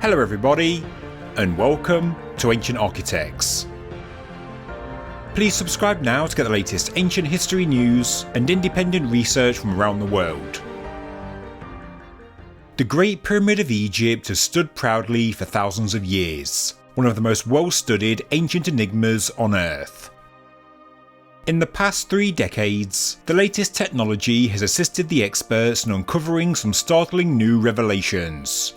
Hello everybody, and welcome to Ancient Architects. Please subscribe now to get the latest ancient history news and independent research from around the world. The Great Pyramid of Egypt has stood proudly for thousands of years, one of the most well-studied ancient enigmas on Earth. In the past 3 decades, the latest technology has assisted the experts in uncovering some startling new revelations.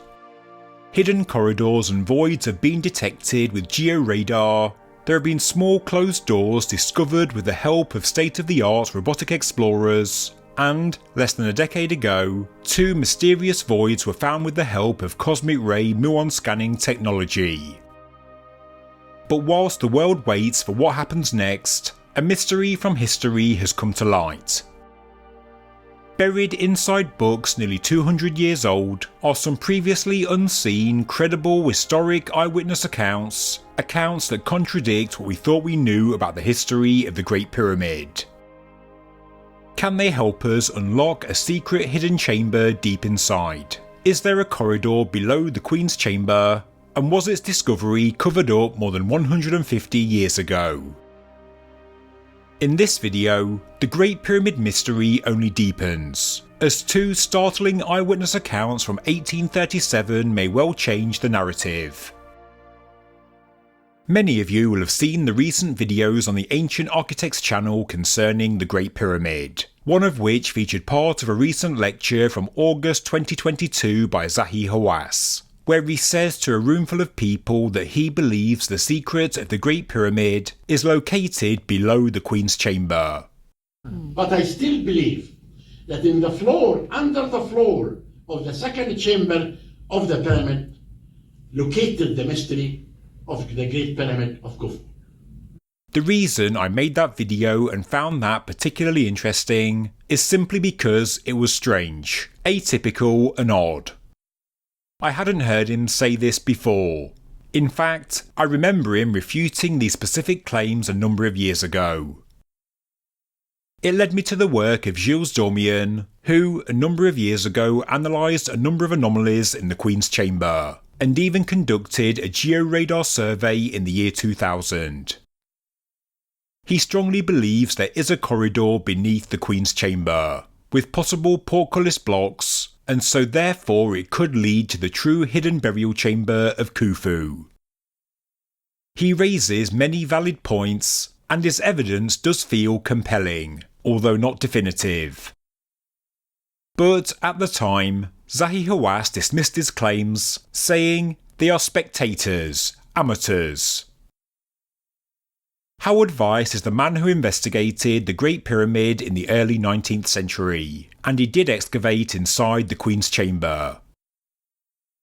Hidden corridors and voids have been detected with georadar. There have been small closed doors discovered with the help of state-of-the-art robotic explorers, and, less than a decade ago, 2 mysterious voids were found with the help of cosmic ray muon scanning technology. But whilst the world waits for what happens next, a mystery from history has come to light. Buried inside books nearly 200 years old are some previously unseen, credible historic eyewitness accounts that contradict what we thought we knew about the history of the Great Pyramid. Can they help us unlock a secret hidden chamber deep inside? Is there a corridor below the Queen's Chamber? And was its discovery covered up more than 150 years ago? In this video, the Great Pyramid mystery only deepens, as 2 startling eyewitness accounts from 1837 may well change the narrative. Many of you will have seen the recent videos on the Ancient Architects channel concerning the Great Pyramid, one of which featured part of a recent lecture from August 2022 by Zahi Hawass, where he says to a roomful of people that he believes the secret of the Great Pyramid is located below the Queen's Chamber. But I still believe that in the floor, under the floor of the second chamber of the pyramid, located the mystery of the Great Pyramid of Khufu. The reason I made that video and found that particularly interesting is simply because it was strange, atypical and odd. I hadn't heard him say this before. In fact, I remember him refuting these specific claims a number of years ago. It led me to the work of Gilles Dormian, who, a number of years ago, analysed a number of anomalies in the Queen's Chamber, and even conducted a georadar survey in the year 2000. He strongly believes there is a corridor beneath the Queen's Chamber, with possible portcullis blocks, and so therefore it could lead to the true hidden burial chamber of Khufu. He raises many valid points, and his evidence does feel compelling, although not definitive. But at the time, Zahi Hawass dismissed his claims, saying they are spectators, amateurs. Howard Vyse is the man who investigated the Great Pyramid in the early 19th century, and he did excavate inside the Queen's Chamber.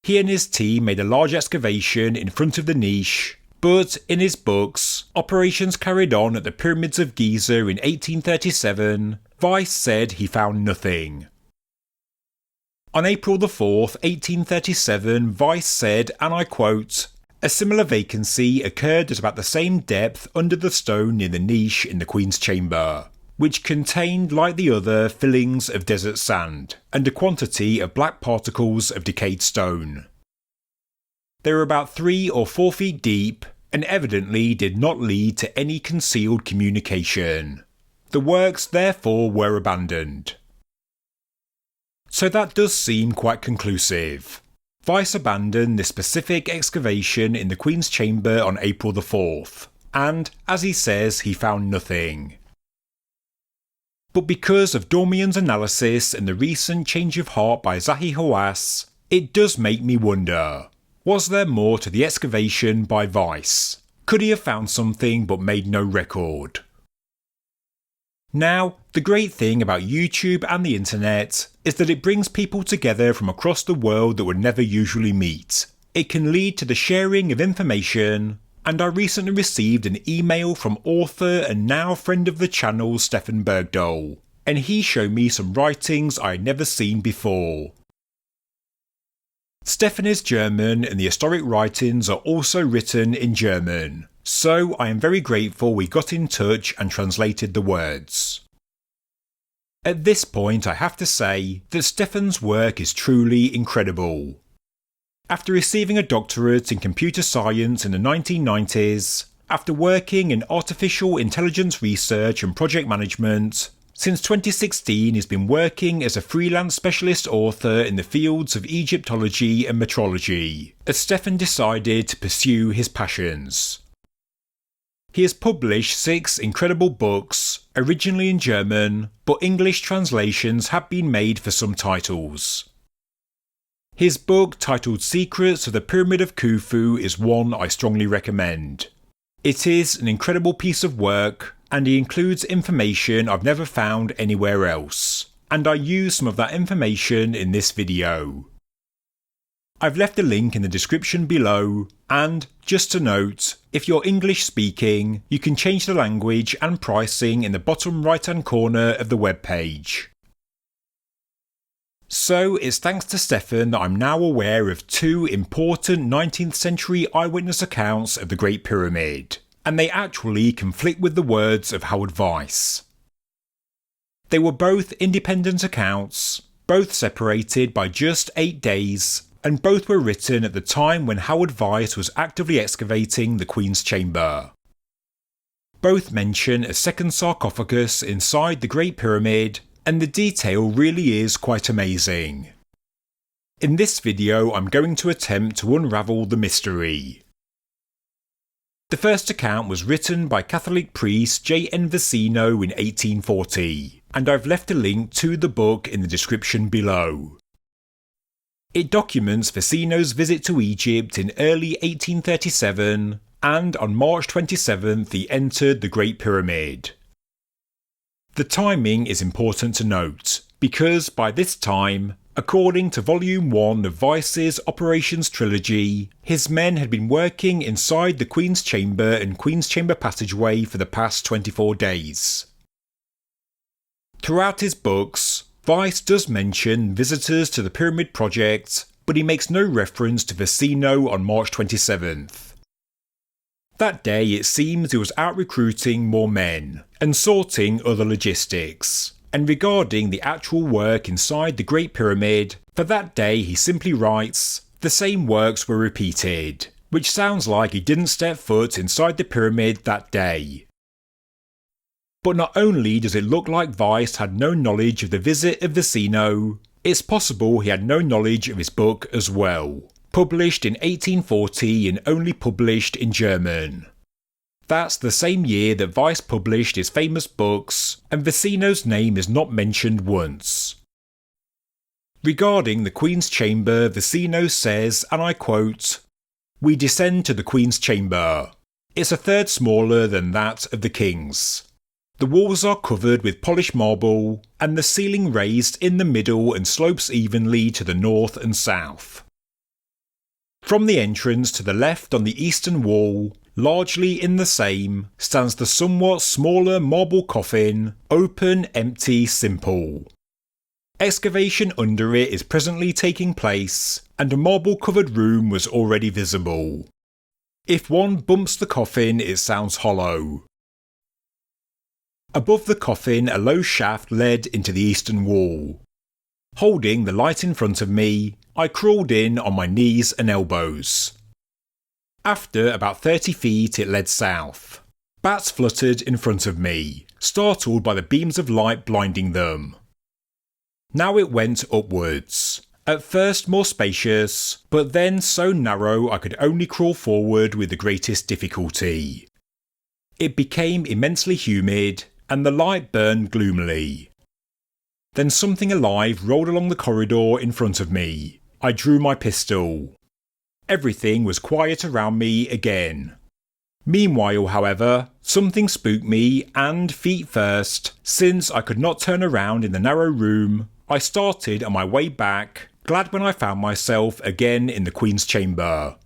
He and his team made a large excavation in front of the niche, but in his books, Operations Carried On at the Pyramids of Giza in 1837, Vyse said he found nothing. On April 4th, 1837, Vyse said, and I quote, "A similar vacancy occurred at about the same depth under the stone near the niche in the Queen's Chamber, which contained, like the other, fillings of desert sand, and a quantity of black particles of decayed stone. They were about 3 or 4 feet deep, and evidently did not lead to any concealed communication. The works therefore were abandoned." So that does seem quite conclusive. Vyse abandoned this specific excavation in the Queen's Chamber on April 4th, and, as he says, he found nothing. But because of Dormian's analysis and the recent change of heart by Zahi Hawass, it does make me wonder, was there more to the excavation by Vyse? Could he have found something but made no record? Now, the great thing about YouTube and the internet is that it brings people together from across the world that would never usually meet. It can lead to the sharing of information, and I recently received an email from author and now friend of the channel Stefan Bergdoll, and he showed me some writings I had never seen before. Stefan is German and the historic writings are also written in German, so I am very grateful we got in touch and translated the words. At this point I have to say that Stefan's work is truly incredible. After receiving a doctorate in computer science in the 1990s, after working in artificial intelligence research and project management, since 2016 he's been working as a freelance specialist author in the fields of Egyptology and metrology, as Stefan decided to pursue his passions. He has published 6 incredible books, originally in German, but English translations have been made for some titles. His book titled Secrets of the Pyramid of Khufu is one I strongly recommend. It is an incredible piece of work, and he includes information I've never found anywhere else, and I use some of that information in this video. I've left a link in the description below, and, just to note, if you're English speaking, you can change the language and pricing in the bottom right hand corner of the webpage. So it's thanks to Stefan that I'm now aware of 2 important 19th century eyewitness accounts of the Great Pyramid, and they actually conflict with the words of Howard Vyse. They were both independent accounts, both separated by just 8 days, and both were written at the time when Howard Vyse was actively excavating the Queen's Chamber. Both mention a second sarcophagus inside the Great Pyramid, and the detail really is quite amazing. In this video I'm going to attempt to unravel the mystery. The first account was written by Catholic priest J.N. Visino in 1840, and I've left a link to the book in the description below. It documents Visino's visit to Egypt in early 1837, and on March 27th he entered the Great Pyramid. The timing is important to note, because by this time, according to Volume 1 of Vyse's Operations Trilogy, his men had been working inside the Queen's Chamber and Queen's Chamber passageway for the past 24 days. Throughout his books, Vyse does mention visitors to the Pyramid Project, but he makes no reference to Visino on March 27th. That day it seems he was out recruiting more men, and sorting other logistics. And regarding the actual work inside the Great Pyramid, for that day he simply writes, "The same works were repeated," which sounds like he didn't step foot inside the pyramid that day. But not only does it look like Vyse had no knowledge of the visit of Visino, it's possible he had no knowledge of his book as well, published in 1840 and only published in German. That's the same year that Vyse published his famous books, and Visino's name is not mentioned once. Regarding the Queen's Chamber, Visino says, and I quote, "We descend to the Queen's Chamber. It's a third smaller than that of the King's. The walls are covered with polished marble, and the ceiling raised in the middle and slopes evenly to the north and south. From the entrance to the left on the eastern wall, largely in the same, stands the somewhat smaller marble coffin, open, empty, simple. Excavation under it is presently taking place, and a marble-covered room was already visible. If one bumps the coffin, it sounds hollow. Above the coffin, a low shaft led into the eastern wall. Holding the light in front of me, I crawled in on my knees and elbows. After about 30 feet, it led south. Bats fluttered in front of me, startled by the beams of light blinding them. Now it went upwards. At first more spacious, but then so narrow I could only crawl forward with the greatest difficulty. It became immensely humid, and the light burned gloomily. Then something alive rolled along the corridor in front of me. I drew my pistol. Everything was quiet around me again. Meanwhile, however, something spooked me, and feet first, since I could not turn around in the narrow room, I started on my way back, glad when I found myself again in the Queen's Chamber.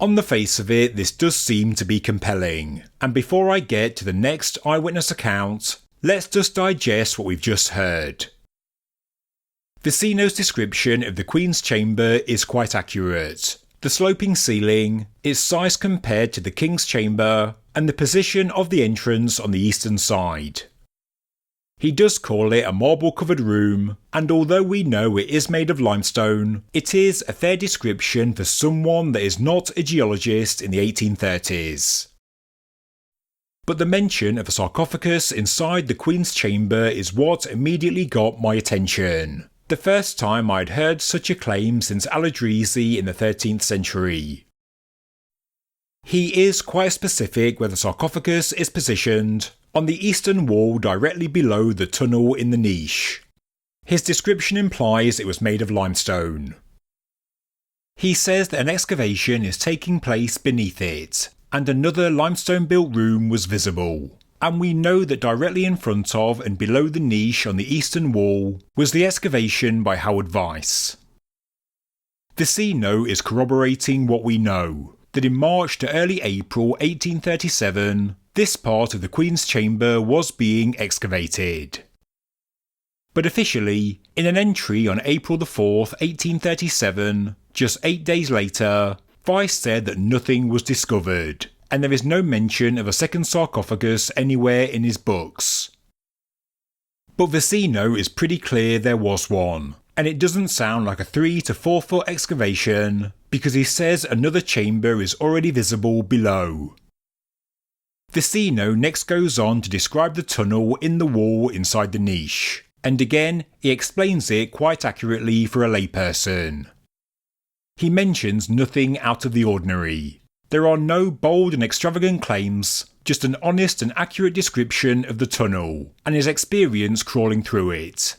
On the face of it, this does seem to be compelling, and before I get to the next eyewitness account, let's just digest what we've just heard. Visino's description of the Queen's Chamber is quite accurate. The sloping ceiling, its size compared to the King's Chamber, and the position of the entrance on the eastern side. He does call it a marble-covered room, and although we know it is made of limestone, it is a fair description for someone that is not a geologist in the 1830s. But the mention of a sarcophagus inside the Queen's chamber is what immediately got my attention. The first time I'd heard such a claim since Al-Idrisi in the 13th century. He is quite specific where the sarcophagus is positioned, on the eastern wall directly below the tunnel in the niche. His description implies it was made of limestone. He says that an excavation is taking place beneath it, and another limestone-built room was visible, and we know that directly in front of and below the niche on the eastern wall was the excavation by Howard Vyse. Visino is corroborating what we know, that in March to early April 1837, this part of the Queen's chamber was being excavated. But officially, in an entry on April 4th, 1837, just 8 days later, Vyse said that nothing was discovered, and there is no mention of a second sarcophagus anywhere in his books. But Visino is pretty clear there was one, and it doesn't sound like a 3 to 4 foot excavation, because he says another chamber is already visible below. Visino next goes on to describe the tunnel in the wall inside the niche, and again he explains it quite accurately for a layperson. He mentions nothing out of the ordinary. There are no bold and extravagant claims, just an honest and accurate description of the tunnel, and his experience crawling through it.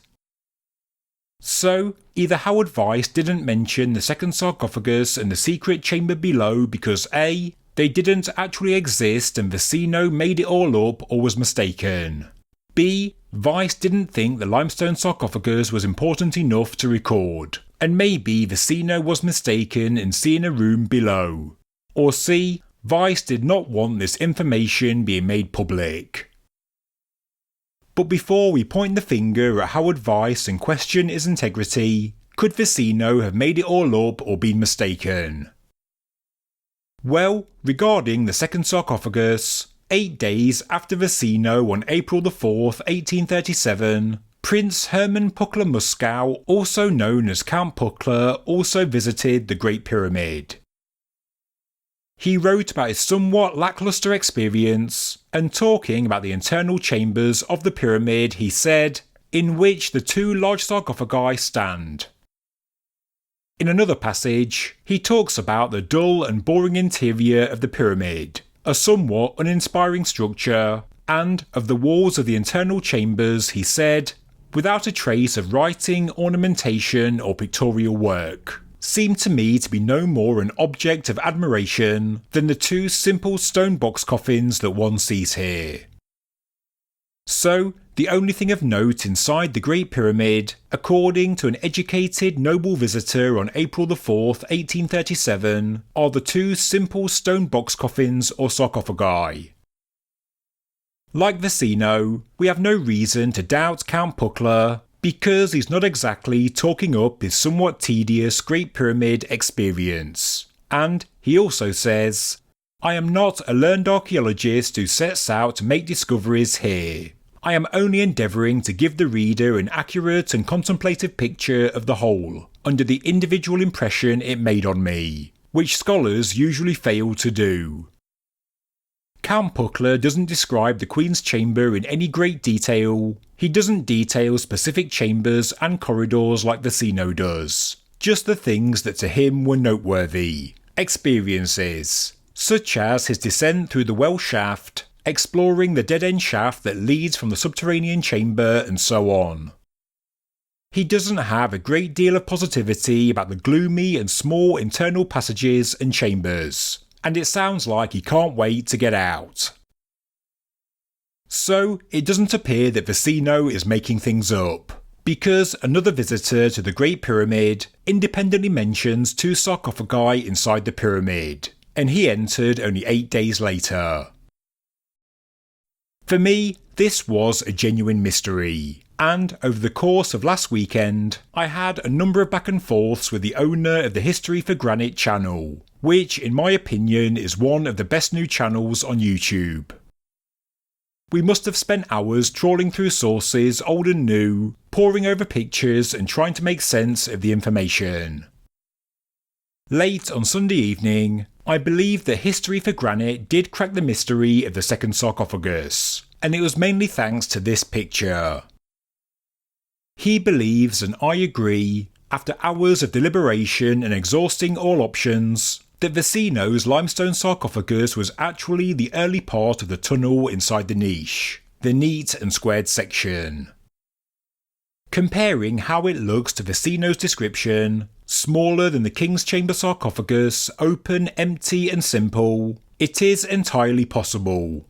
So, either Howard Vyse didn't mention the second sarcophagus and the secret chamber below because A, they didn't actually exist and Visino made it all up or was mistaken. B, Vyse didn't think the limestone sarcophagus was important enough to record, and maybe Visino was mistaken in seeing a room below. Or C, Vyse did not want this information being made public. But before we point the finger at Howard Vyse and question his integrity, could Visino have made it all up or been mistaken? Well, regarding the second sarcophagus, 8 days after Visino on April 4th, 1837, Prince Hermann Puckler Muskau, also known as Count Puckler, also visited the Great Pyramid. He wrote about his somewhat lacklustre experience, and talking about the internal chambers of the pyramid he said, in which the 2 large sarcophagi stand. In another passage, he talks about the dull and boring interior of the pyramid, a somewhat uninspiring structure, and of the walls of the internal chambers he said, without a trace of writing, ornamentation or pictorial work, seemed to me to be no more an object of admiration than the 2 simple stone box coffins that one sees here. So, the only thing of note inside the Great Pyramid, according to an educated noble visitor on April 4th, 1837, are the 2 simple stone box coffins or sarcophagi. Like Visino, we have no reason to doubt Count Puckler, because he's not exactly talking up his somewhat tedious Great Pyramid experience. And he also says, "I am not a learned archaeologist who sets out to make discoveries here. I am only endeavouring to give the reader an accurate and contemplative picture of the whole, under the individual impression it made on me, which scholars usually fail to do." Count Puckler doesn't describe the Queen's chamber in any great detail. He doesn't detail specific chambers and corridors like Visino does, just the things that to him were noteworthy, experiences, such as his descent through the well shaft, exploring the dead-end shaft that leads from the subterranean chamber and so on. He doesn't have a great deal of positivity about the gloomy and small internal passages and chambers, and it sounds like he can't wait to get out. So, it doesn't appear that Visino is making things up, because another visitor to the Great Pyramid independently mentions 2 sarcophagi inside the pyramid, and he entered only 8 days later. For me, this was a genuine mystery, and over the course of last weekend, I had a number of back and forths with the owner of the History for Granite channel, which in my opinion is one of the best new channels on YouTube. We must have spent hours trawling through sources old and new, poring over pictures and trying to make sense of the information. Late on Sunday evening, I believe that History for Granite did crack the mystery of the second sarcophagus, and it was mainly thanks to this picture. He believes, and I agree, after hours of deliberation and exhausting all options, that Visino's limestone sarcophagus was actually the early part of the tunnel inside the niche, the neat and squared section. Comparing how it looks to Visino's description, smaller than the King's Chamber sarcophagus, open, empty and simple, it is entirely possible.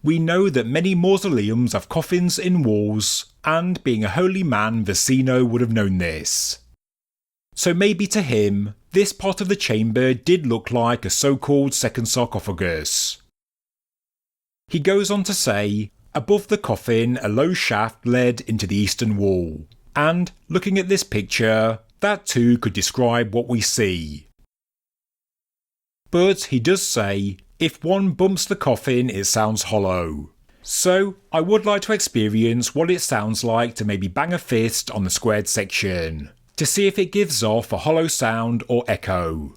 We know that many mausoleums have coffins in walls, and being a holy man, Visino would have known this. So maybe to him, this part of the chamber did look like a so-called second sarcophagus. He goes on to say, above the coffin a low shaft led into the eastern wall, and looking at this picture, that too could describe what we see. But he does say, if one bumps the coffin it sounds hollow. So I would like to experience what it sounds like to maybe bang a fist on the squared section, to see if it gives off a hollow sound or echo.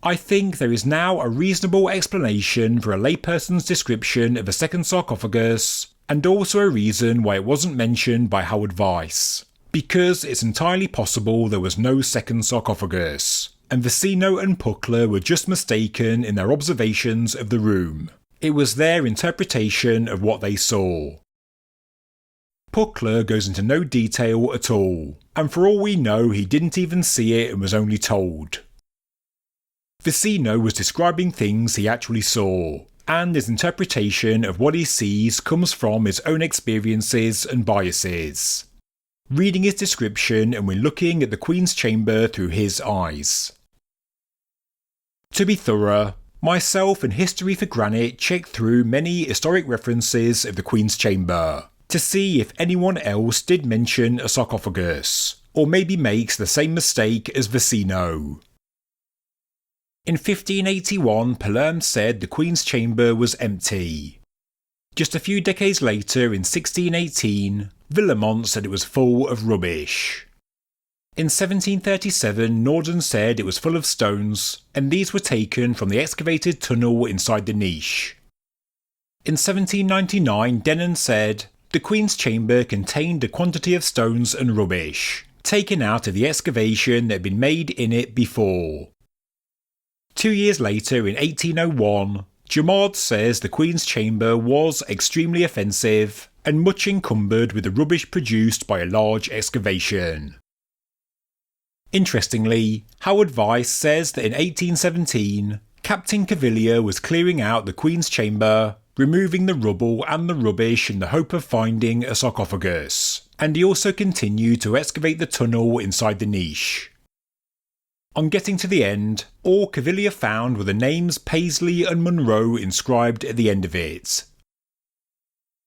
I think there is now a reasonable explanation for a layperson's description of a second sarcophagus, and also a reason why it wasn't mentioned by Howard Vyse, because it's entirely possible there was no second sarcophagus, and Visino and Puckler were just mistaken in their observations of the room. It was their interpretation of what they saw. Puckler goes into no detail at all, and for all we know he didn't even see it and was only told. Visino was describing things he actually saw, and his interpretation of what he sees comes from his own experiences and biases. Reading his description and we're looking at the Queen's Chamber through his eyes. To be thorough, myself and History for Granite checked through many historic references of the Queen's Chamber to see if anyone else did mention a sarcophagus, or maybe makes the same mistake as Visino. In 1581, Palerme said the Queen's Chamber was empty. Just a few decades later, in 1618, Villemont said it was full of rubbish. In 1737, Norden said it was full of stones, and these were taken from the excavated tunnel inside the niche. In 1799, Denon said the Queen's Chamber contained a quantity of stones and rubbish, taken out of the excavation that had been made in it before. 2 years later, in 1801, Jamard says the Queen's Chamber was extremely offensive and much encumbered with the rubbish produced by a large excavation. Interestingly, Howard Vyse says that in 1817, Captain Cavalier was clearing out the Queen's Chamber, removing the rubble and the rubbish in the hope of finding a sarcophagus, and he also continued to excavate the tunnel inside the niche. On getting to the end, all Cavalier found were the names Paisley and Monroe inscribed at the end of it.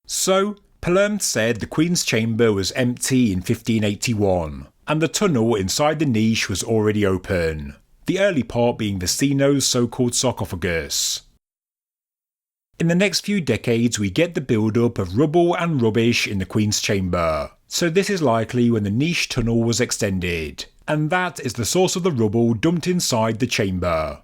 So, Palerme said the Queen's Chamber was empty in 1581, and the tunnel inside the niche was already open, the early part being Visino's so-called sarcophagus. In the next few decades we get the build-up of rubble and rubbish in the Queen's Chamber, so this is likely when the niche tunnel was extended, and that is the source of the rubble dumped inside the chamber.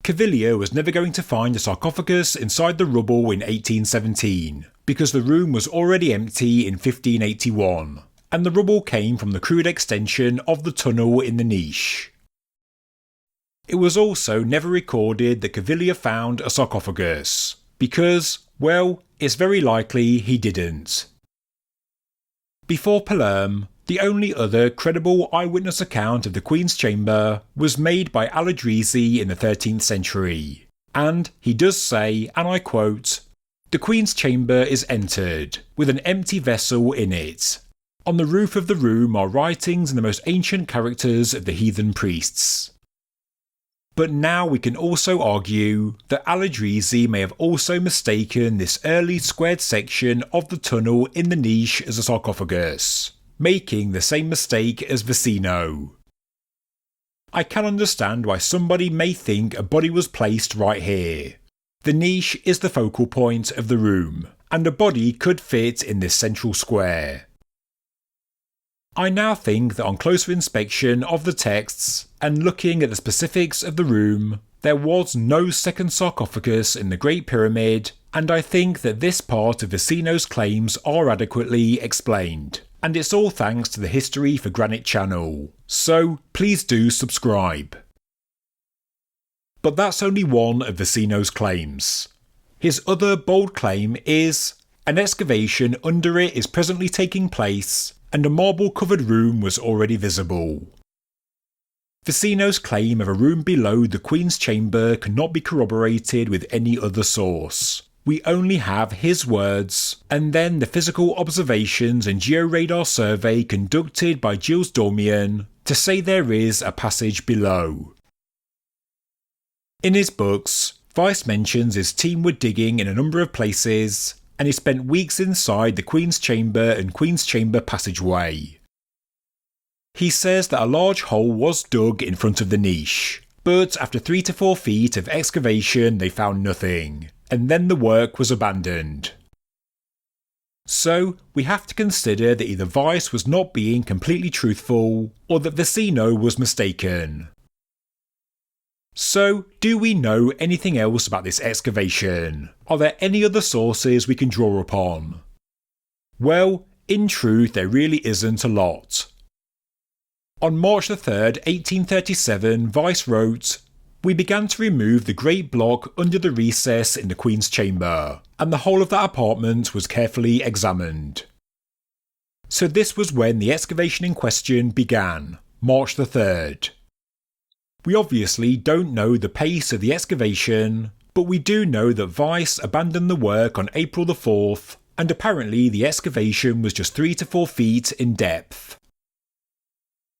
Cavalier was never going to find a sarcophagus inside the rubble in 1817, because the room was already empty in 1581, and the rubble came from the crude extension of the tunnel in the niche. It was also never recorded that Cavalier found a sarcophagus, because, well, it's very likely he didn't. Before Palerme, the only other credible eyewitness account of the Queen's Chamber was made by Aladrisi in the 13th century, and he does say, and I quote, "The Queen's Chamber is entered, with an empty vessel in it. On the roof of the room are writings in the most ancient characters of the heathen priests." But now we can also argue that Aladrisi may have also mistaken this early squared section of the tunnel in the niche as a sarcophagus, making the same mistake as Visino. I can understand why somebody may think a body was placed right here. The niche is the focal point of the room, and a body could fit in this central square. I now think that on closer inspection of the texts and looking at the specifics of the room, there was no second sarcophagus in the Great Pyramid, and I think that this part of Visino's claims are adequately explained. And it's all thanks to the History for Granite channel, so please do subscribe. But that's only one of Visino's claims. His other bold claim is, an excavation under it is presently taking place, and a marble-covered room was already visible. Visino's claim of a room below the Queen's chamber cannot be corroborated with any other source. We only have his words, and then the physical observations and georadar survey conducted by Gilles Dormian to say there is a passage below. In his books, Vyse mentions his team were digging in a number of places, and he spent weeks inside the Queen's Chamber and Queen's Chamber passageway. He says that a large hole was dug in front of the niche, but after 3 to 4 feet of excavation they found nothing, and then the work was abandoned. So, we have to consider that either Vyse was not being completely truthful, or that Visino was mistaken. So, do we know anything else about this excavation? Are there any other sources we can draw upon? Well, in truth there really isn't a lot. On March 3rd, 1837, Vyse wrote, "We began to remove the great block under the recess in the Queen's chamber, and the whole of that apartment was carefully examined." So this was when the excavation in question began, March 3rd. We obviously don't know the pace of the excavation, but we do know that Vyse abandoned the work on April 4th, and apparently the excavation was just 3 to 4 feet in depth.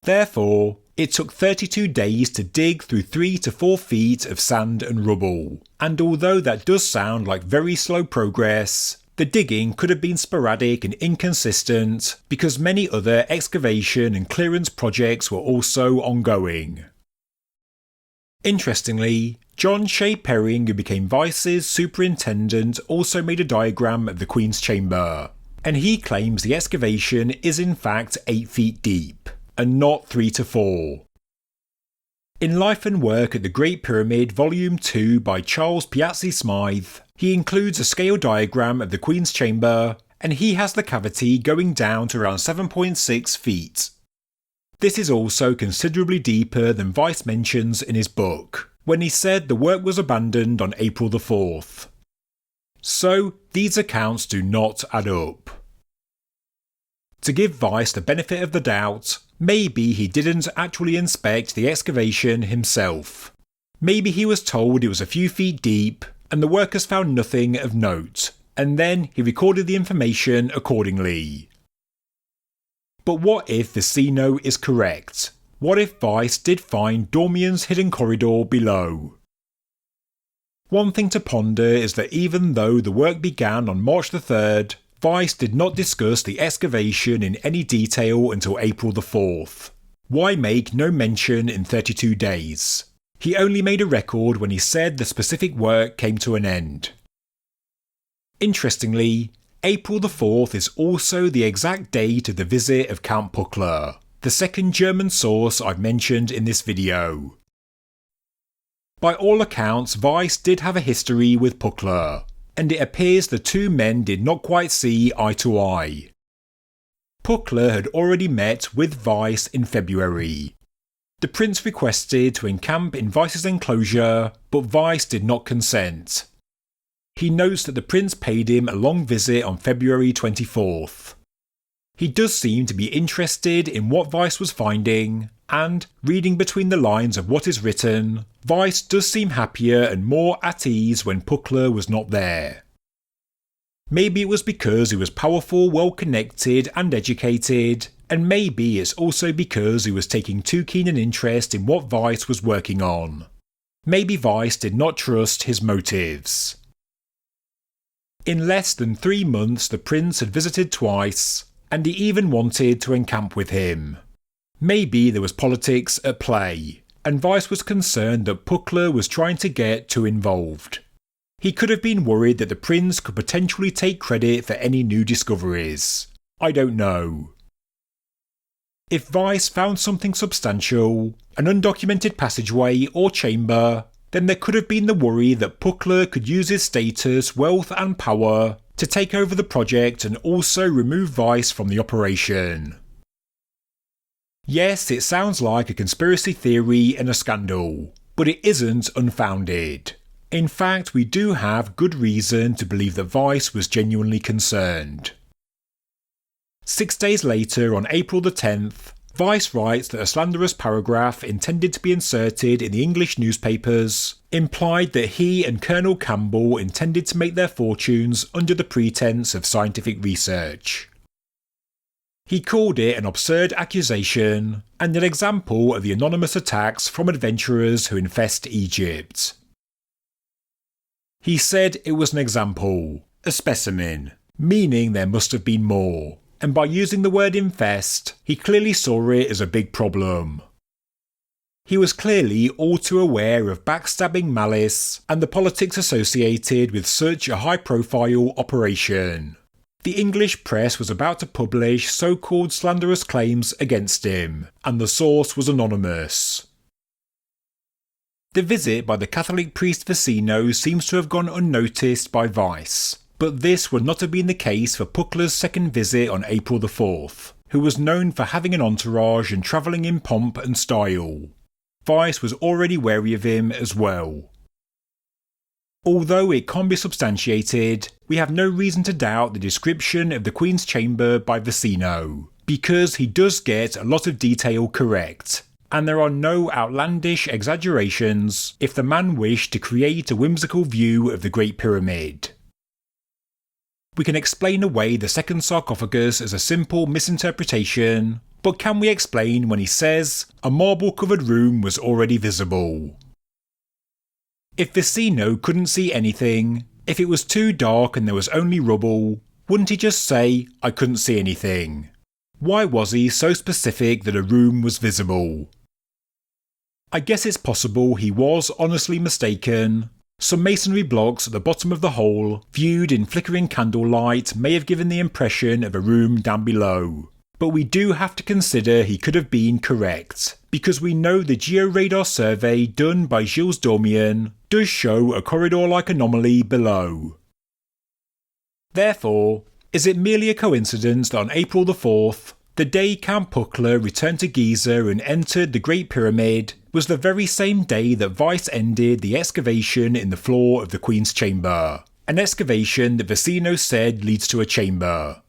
Therefore, it took 32 days to dig through 3 to 4 feet of sand and rubble, and although that does sound like very slow progress, the digging could have been sporadic and inconsistent because many other excavation and clearance projects were also ongoing. Interestingly, John Shea Perring, who became Vyse's superintendent, also made a diagram of the Queen's chamber, and he claims the excavation is in fact 8 feet deep, and not 3 to 4. In Life and Work at the Great Pyramid Volume 2 by Charles Piazzi Smythe, he includes a scale diagram of the Queen's chamber, and he has the cavity going down to around 7.6 feet. This is also considerably deeper than Vyse mentions in his book, when he said the work was abandoned on April 4th. So, these accounts do not add up. To give Vyse the benefit of the doubt, maybe he didn't actually inspect the excavation himself. Maybe he was told it was a few feet deep, and the workers found nothing of note, and then he recorded the information accordingly. But what if Visino is correct? What if Vyse did find Dormian's hidden corridor below? One thing to ponder is that even though the work began on March 3rd, Vyse did not discuss the excavation in any detail until April 4th. Why make no mention in 32 days? He only made a record when he said the specific work came to an end. Interestingly, April 4th is also the exact date of the visit of Count Puckler, the second German source I've mentioned in this video. By all accounts, Vyse did have a history with Puckler, and it appears the two men did not quite see eye to eye. Puckler had already met with Vyse in February. The prince requested to encamp in Vyse's enclosure, but Vyse did not consent. He notes that the prince paid him a long visit on February 24th. He does seem to be interested in what Vyse was finding, and, reading between the lines of what is written, Vyse does seem happier and more at ease when Puckler was not there. Maybe it was because he was powerful, well-connected and educated, and maybe it's also because he was taking too keen an interest in what Vyse was working on. Maybe Vyse did not trust his motives. In less than 3 months the prince had visited twice, and he even wanted to encamp with him. Maybe there was politics at play, and Vyse was concerned that Puckler was trying to get too involved. He could have been worried that the prince could potentially take credit for any new discoveries. I don't know. If Vyse found something substantial, an undocumented passageway or chamber, then there could have been the worry that Puckler could use his status, wealth and power to take over the project and also remove Vyse from the operation. Yes, it sounds like a conspiracy theory and a scandal, but it isn't unfounded. In fact, we do have good reason to believe that Vyse was genuinely concerned. 6 days later, on April the 10th, Vyse writes that a slanderous paragraph intended to be inserted in the English newspapers implied that he and Colonel Campbell intended to make their fortunes under the pretense of scientific research. He called it an absurd accusation and an example of the anonymous attacks from adventurers who infest Egypt. He said it was an example, a specimen, meaning there must have been more, and by using the word infest, he clearly saw it as a big problem. He was clearly all too aware of backstabbing malice and the politics associated with such a high-profile operation. The English press was about to publish so-called slanderous claims against him, and the source was anonymous. The visit by the Catholic priest Visino seems to have gone unnoticed by Vyse, but this would not have been the case for Puckler's second visit on April the 4th, who was known for having an entourage and travelling in pomp and style. Vyse was already wary of him as well. Although it can't be substantiated, we have no reason to doubt the description of the Queen's chamber by Visino, because he does get a lot of detail correct, and there are no outlandish exaggerations if the man wished to create a whimsical view of the Great Pyramid. We can explain away the second sarcophagus as a simple misinterpretation, but can we explain when he says a marble-covered room was already visible? If Visino couldn't see anything, if it was too dark and there was only rubble, wouldn't he just say, I couldn't see anything? Why was he so specific that a room was visible? I guess it's possible he was honestly mistaken. Some masonry blocks at the bottom of the hole, viewed in flickering candlelight, may have given the impression of a room down below. But we do have to consider he could have been correct, because we know the georadar survey done by Gilles Dormian does show a corridor-like anomaly below. Therefore, is it merely a coincidence that on April the 4th, the day Count Puckler returned to Giza and entered the Great Pyramid, was the very same day that Vyse ended the excavation in the floor of the Queen's chamber, an excavation that Visino said leads to a chamber.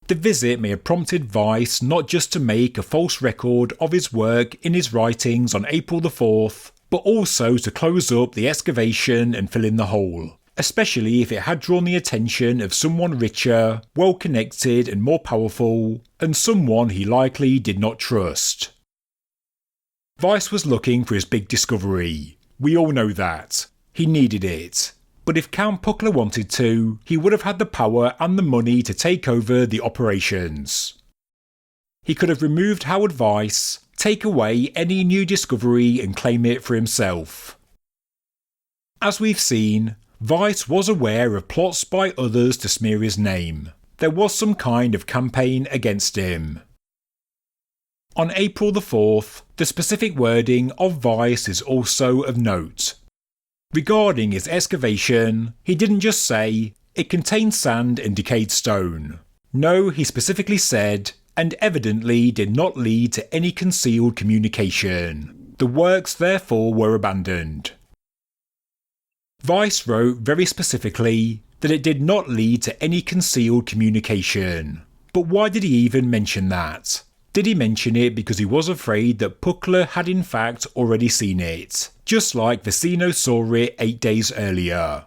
The visit may have prompted Vyse not just to make a false record of his work in his writings on April the 4th, but also to close up the excavation and fill in the hole, especially if it had drawn the attention of someone richer, well-connected and more powerful, and someone he likely did not trust. Vyse was looking for his big discovery. We all know that. He needed it. But if Count Puckler wanted to, he would have had the power and the money to take over the operations. He could have removed Howard Vyse, take away any new discovery and claim it for himself. As we've seen, Vyse was aware of plots by others to smear his name. There was some kind of campaign against him. On April the 4th, the specific wording of Vyse is also of note. Regarding his excavation, he didn't just say, it contained sand and decayed stone. No, he specifically said, and evidently did not lead to any concealed communication. The works therefore were abandoned. Vyse wrote very specifically that it did not lead to any concealed communication. But why did he even mention that? Did he mention it because he was afraid that Puckler had in fact already seen it, just like Visino saw it 8 days earlier?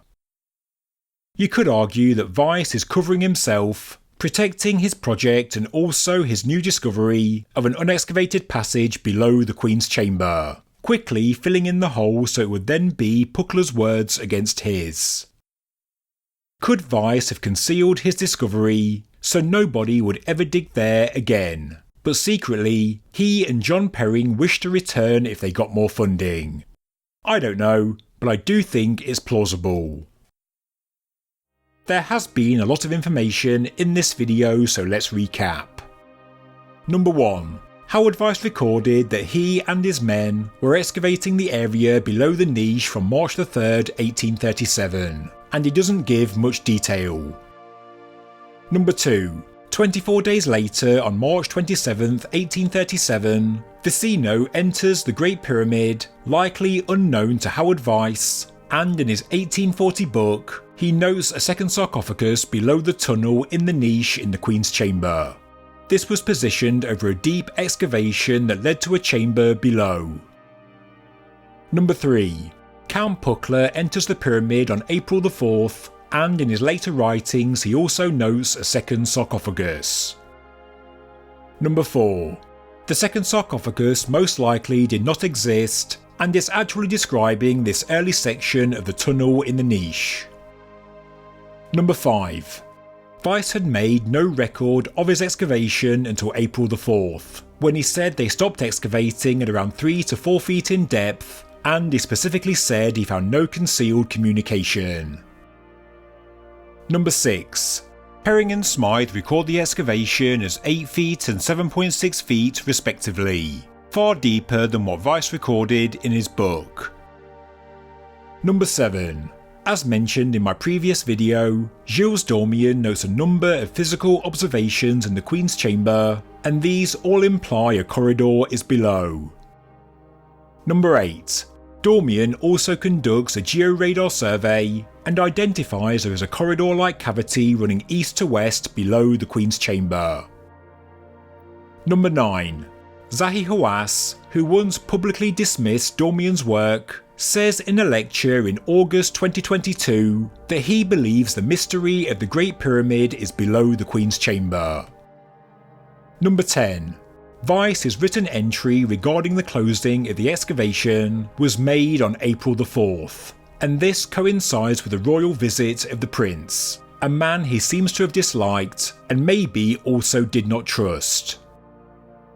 You could argue that Vyse is covering himself, protecting his project and also his new discovery of an unexcavated passage below the Queen's chamber, quickly filling in the hole so it would then be Puckler's words against his. Could Vyse have concealed his discovery so nobody would ever dig there again? But secretly, he and John Perring wished to return if they got more funding. I don't know, but I do think it's plausible. There has been a lot of information in this video, so let's recap. Number 1. Howard Vyse recorded that he and his men were excavating the area below the niche from March 3rd, 1837, and he doesn't give much detail. Number 2. 24 days later, on March 27th, 1837, Visino enters the Great Pyramid, likely unknown to Howard Vyse, and in his 1840 book, he notes a second sarcophagus below the tunnel in the niche in the Queen's Chamber. This was positioned over a deep excavation that led to a chamber below. Number 3. Count Puckler enters the pyramid on April the 4th, and in his later writings he also notes a second sarcophagus. Number 4. The second sarcophagus most likely did not exist, and is actually describing this early section of the tunnel in the niche. Number 5. Vyse had made no record of his excavation until April the 4th, when he said they stopped excavating at around 3 to 4 feet in depth, and he specifically said he found no concealed communication. Number 6. Herring and Smythe record the excavation as 8 feet and 7.6 feet respectively, far deeper than what Vyse recorded in his book. Number 7. As mentioned in my previous video, Jules Dormian notes a number of physical observations in the Queen's Chamber, and these all imply a corridor is below. Number 8. Dormian also conducts a georadar survey and identifies there is a corridor-like cavity running east to west below the Queen's Chamber. Number 9. Zahi Hawass, who once publicly dismissed Dormian's work, says in a lecture in August 2022 that he believes the mystery of the Great Pyramid is below the Queen's Chamber. Number 10. Vyse's written entry regarding the closing of the excavation was made on April the 4th, and this coincides with the royal visit of the Prince, a man he seems to have disliked and maybe also did not trust.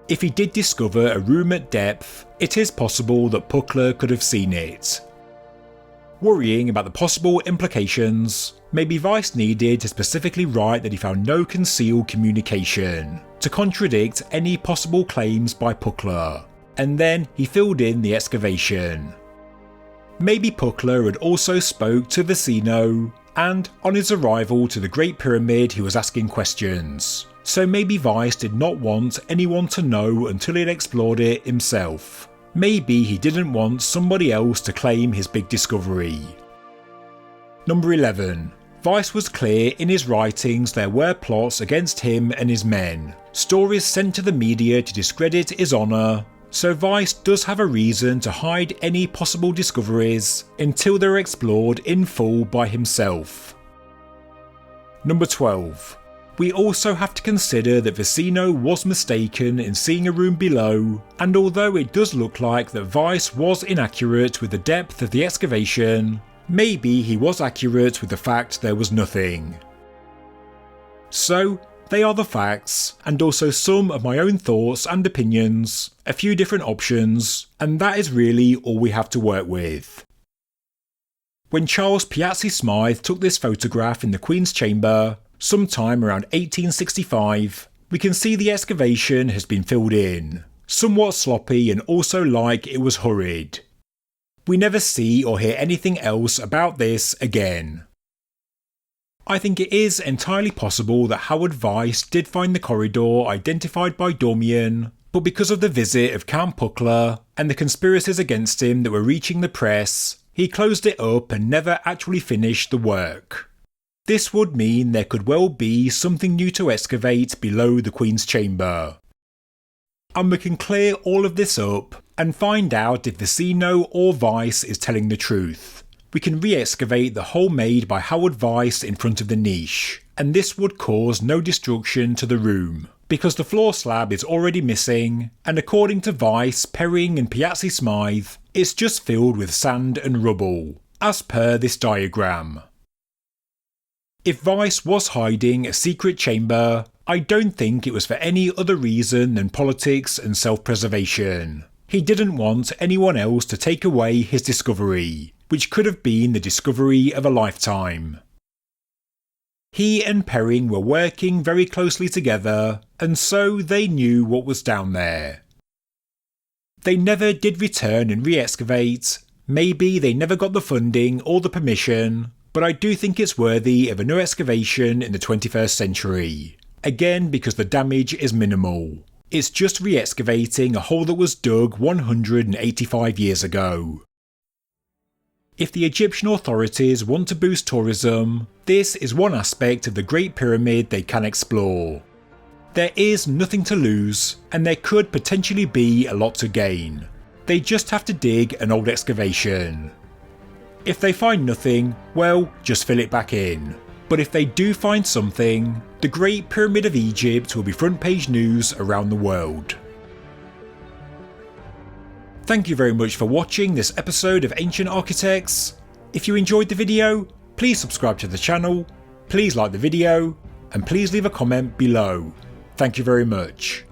If he did discover a room at depth, it is possible that Puckler could have seen it. Worrying about the possible implications, maybe Vyse needed to specifically write that he found no concealed communication, to contradict any possible claims by Puckler, and then he filled in the excavation. Maybe Puckler had also spoke to Visino, and on his arrival to the Great Pyramid he was asking questions. So maybe Vyse did not want anyone to know until he had explored it himself. Maybe he didn't want somebody else to claim his big discovery. Number 11. Vyse was clear in his writings there were plots against him and his men, stories sent to the media to discredit his honour, so Vyse does have a reason to hide any possible discoveries until they're explored in full by himself. Number 12. We also have to consider that Visino was mistaken in seeing a room below, and although it does look like that Vyse was inaccurate with the depth of the excavation, maybe he was accurate with the fact there was nothing. So, they are the facts, and also some of my own thoughts and opinions, a few different options, and that is really all we have to work with. When Charles Piazzi Smythe took this photograph in the Queen's Chamber, sometime around 1865, we can see the excavation has been filled in, somewhat sloppy and also like it was hurried. We never see or hear anything else about this again. I think it is entirely possible that Howard Vyse did find the corridor identified by Dormian, but because of the visit of Count Puckler and the conspiracies against him that were reaching the press, he closed it up and never actually finished the work. This would mean there could well be something new to excavate below the Queen's Chamber. And we can clear all of this up and find out if Visino or Vyse is telling the truth. We can re-excavate the hole made by Howard Vyse in front of the niche, and this would cause no destruction to the room, because the floor slab is already missing, and according to Vyse, Perring and Piazzi Smythe, it's just filled with sand and rubble, as per this diagram. If Vyse was hiding a secret chamber, I don't think it was for any other reason than politics and self-preservation. He didn't want anyone else to take away his discovery. which could have been the discovery of a lifetime. He and Perring were working very closely together, and so they knew what was down there. They never did return and re-excavate. Maybe they never got the funding or the permission, but I do think it's worthy of a new excavation in the 21st century. Again, because the damage is minimal. It's just re-excavating a hole that was dug 185 years ago. If the Egyptian authorities want to boost tourism, this is one aspect of the Great Pyramid they can explore. There is nothing to lose, and there could potentially be a lot to gain. They just have to dig an old excavation. If they find nothing, well, just fill it back in. But if they do find something, the Great Pyramid of Egypt will be front page news around the world. Thank you very much for watching this episode of Ancient Architects. If you enjoyed the video, please subscribe to the channel, please like the video, and please leave a comment below. Thank you very much.